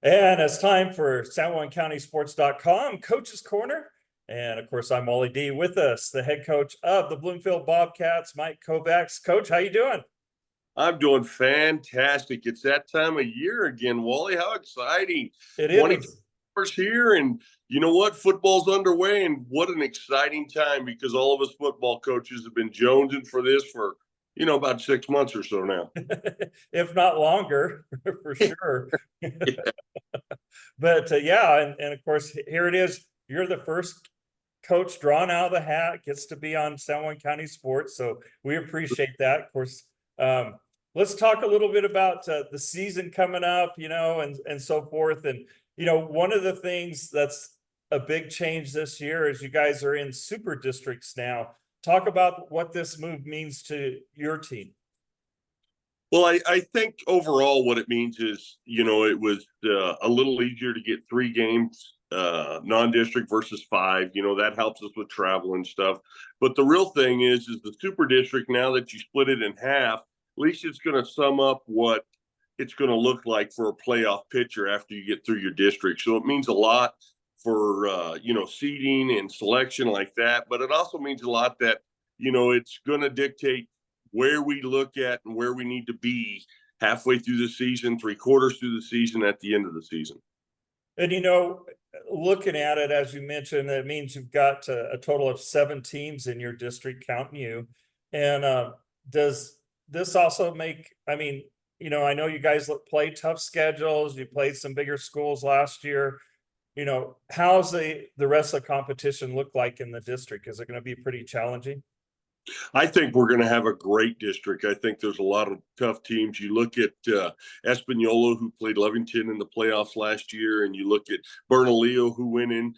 And it's time for SanJuanCountySports.com Coach's Corner. And of course, I'm Wally D. With us, the head coach of the Bloomfield Bobcats, Mike Kovacs. Coach, how you doing? I'm doing fantastic. It's that time of year again, Wally. How exciting. It 20 is. hours here, and you know what? Football's underway, and what an exciting time because all of us football coaches have been jonesing for this for, about 6 months or so now. If not longer, for sure. Yeah. But yeah, and of course, here it is. You're the first coach drawn out of the hat, gets to be on San Juan County Sports. So we appreciate that. Of course, let's talk a little bit about the season coming up, and so forth. And, one of the things that's a big change this year is you guys are in super districts now. Talk about what this move means to your team. Well, I think overall what it means is, it was a little easier to get 3 games, non-district versus 5. That helps us with travel and stuff. But the real thing is the super district, now that you split it in half, at least it's going to sum up what it's going to look like for a playoff pitcher after you get through your district. So it means a lot for, seeding and selection like that. But it also means a lot that, it's going to dictate where we look at and where we need to be halfway through the season, 3/4 through the season, at the end of the season. And, looking at it, as you mentioned, that means you've got a total of 7 teams in your district, counting you. And does this also make, I know you guys play tough schedules. You played some bigger schools last year. How's the rest of the competition look like in the district? Is it going to be pretty challenging? I think we're going to have a great district. I think there's a lot of tough teams. You look at Espanola, who played Levington in the playoffs last year, and you look at Bernalillo, who went in,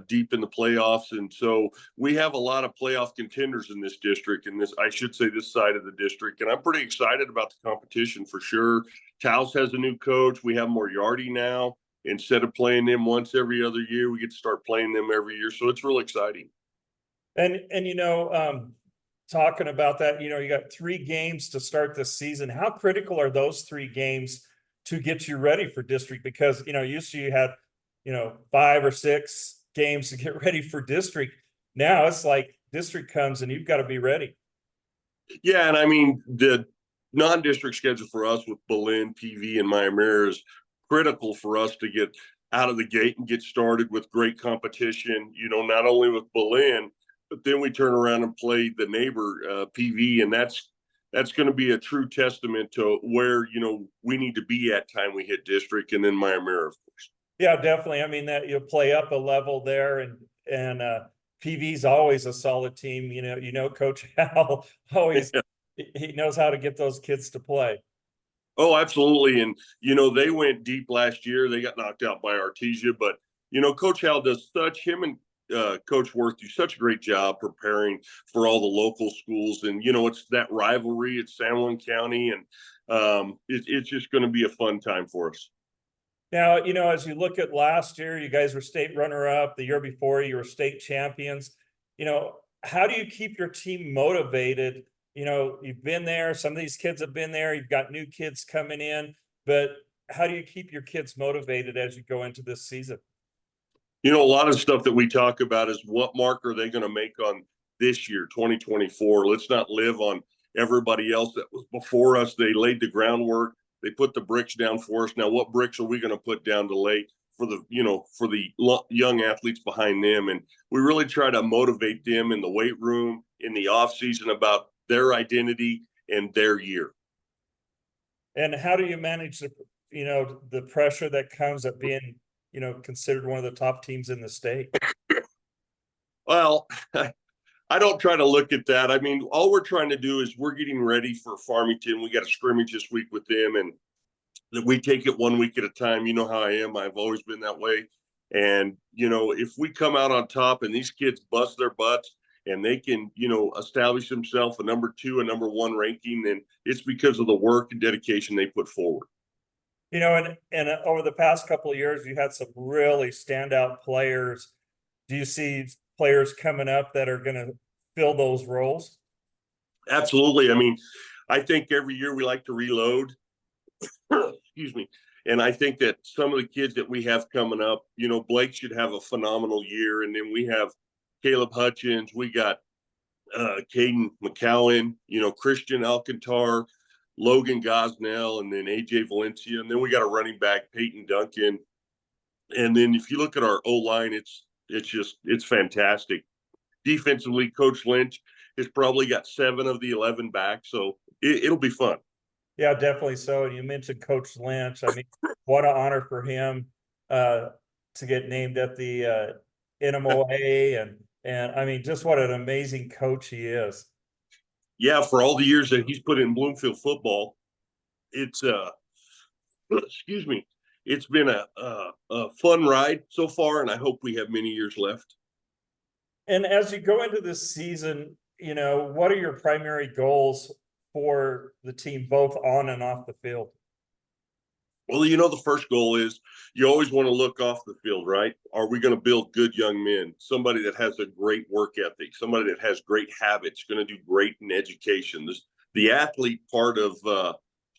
deep in the playoffs. And so we have a lot of playoff contenders in this district, and this side of the district. And I'm pretty excited about the competition for sure. Taos has a new coach. We have Moriarty now. Instead of playing them once every other year, we get to start playing them every year. So it's real exciting. And talking about that, you got 3 games to start this season. How critical are those 3 games to get you ready for district? Because, used to you had, 5 or 6 games to get ready for district. Now it's like district comes and you've got to be ready. Yeah, and the non-district schedule for us with Belen, PV, and Miami is critical for us to get out of the gate and get started with great competition, not only with Belen, but then we turn around and play the neighbor PV, and that's going to be a true testament to where we need to be at time we hit district, and then Miami, of course. Yeah, definitely. That you'll play up a level there, and PV's always a solid team. Coach Hal always he knows how to get those kids to play. Oh, absolutely, and they went deep last year. They got knocked out by Artesia, but Coach Hal does him and Coach Worth do such a great job preparing for all the local schools. And, it's that rivalry at San Juan County, and it's just going to be a fun time for us. Now, as you look at last year, you guys were state runner-up. The year before, you were state champions. How do you keep your team motivated? You've been there. Some of these kids have been there. You've got new kids coming in. But how do you keep your kids motivated as you go into this season? A lot of stuff that we talk about is what mark are they going to make on this year, 2024. Let's not live on everybody else that was before us. They laid the groundwork. They put the bricks down for us. Now, what bricks are we going to put down to lay for the young athletes behind them? And we really try to motivate them in the weight room, in the off season, about their identity and their year. And how do you manage the pressure that comes at being considered one of the top teams in the state? Well, I don't try to look at that. All we're trying to do is we're getting ready for Farmington. We got a scrimmage this week with them, and we take it 1 week at a time. You know how I am. I've always been that way. And, if we come out on top and these kids bust their butts and they can, establish themselves a number 2, a number 1 ranking, then it's because of the work and dedication they put forward. And over the past couple of years, you had some really standout players. Do you see players coming up that are going to fill those roles? Absolutely. I think every year we like to reload. Excuse me. And I think that some of the kids that we have coming up, you know, Blake should have a phenomenal year. And then we have Caleb Hutchins, we got Caden McCowan, you know, Christian Alcantar, Logan Gosnell, and then AJ Valencia. And then we got a running back, Peyton Duncan. And then if you look at our O line, it's fantastic. Defensively, Coach Lynch has probably got 7 of the 11 back, so it'll be fun. Yeah, definitely so. And you mentioned Coach Lynch. I mean, what an honor for him to get named at the NMOA, and I mean, just what an amazing coach he is. Yeah, for all the years that he's put in Bloomfield football, it's excuse me, it's been a fun ride so far, and I hope we have many years left. And as you go into this season, you know, what are your primary goals for the team, both on and off the field? Well, you know, the first goal is you always want to look off the field, right? Are we going to build good young men? Somebody that has a great work ethic, somebody that has great habits, going to do great in education. The athlete part of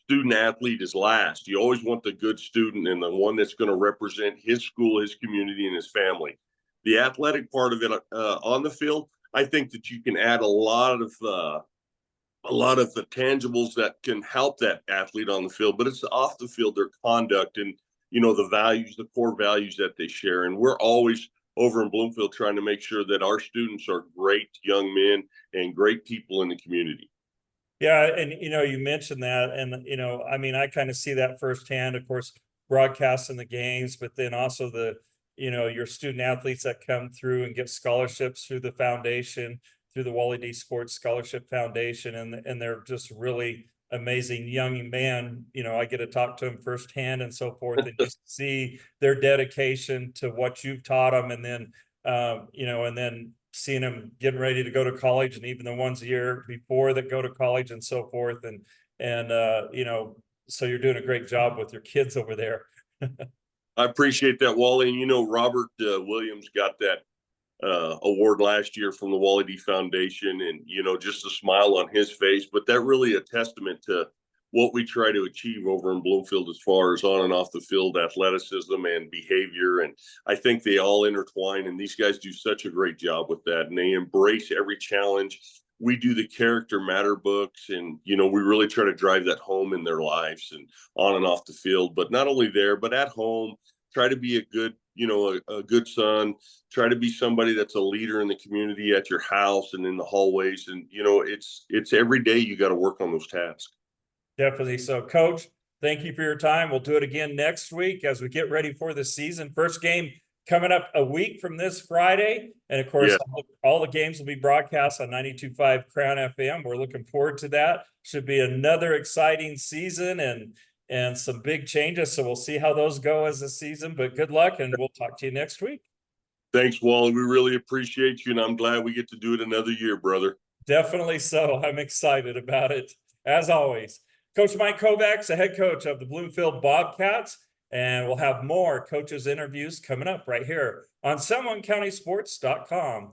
student athlete is last. You always want the good student and the one that's going to represent his school, his community, and his family. The athletic part of it on the field, I think that you can add a lot of the tangibles that can help that athlete on the field, but it's off the field, their conduct and, you know, the values, the core values that they share. And we're always over in Bloomfield trying to make sure that our students are great young men and great people in the community. Yeah, and you know, you mentioned that, and you know, I mean, I kind of see that firsthand, of course, broadcasting the games, but then also you know, your student athletes that come through and get scholarships through the foundation, through the Wally D Sports Scholarship Foundation, and they're just really amazing young men. You know, I get to talk to them firsthand and so forth, and you see their dedication to what you've taught them, and then you know, and then seeing them getting ready to go to college, and even the ones a year before that go to college and so forth, and you know, so you're doing a great job with your kids over there. I appreciate that, Wally. And, you know, Robert Williams got that award last year from the Wally D Foundation, and, you know, just a smile on his face. But that really a testament to what we try to achieve over in Bloomfield as far as on and off the field athleticism and behavior. And I think they all intertwine, and these guys do such a great job with that. And they embrace every challenge. We do the character matter books, and, you know, we really try to drive that home in their lives and on and off the field, but not only there, but at home. Try to be a good, you know, a good son. Try to be somebody that's a leader in the community at your house and in the hallways. And, you know, it's every day you got to work on those tasks. Definitely. So, Coach, thank you for your time. We'll do it again next week as we get ready for the season. First game coming up a week from this Friday. And of course, Yeah. all the games will be broadcast on 92.5 Crown FM. We're looking forward to that. Should be another exciting season and some big changes. So we'll see how those go as a season, but good luck, and we'll talk to you next week. Thanks, Wally. We really appreciate you, and I'm glad we get to do it another year, brother. Definitely so. I'm excited about it, as always. Coach Mike Kovacs, the head coach of the Bloomfield Bobcats, and we'll have more coaches interviews coming up right here on SomeoneCountySports.com.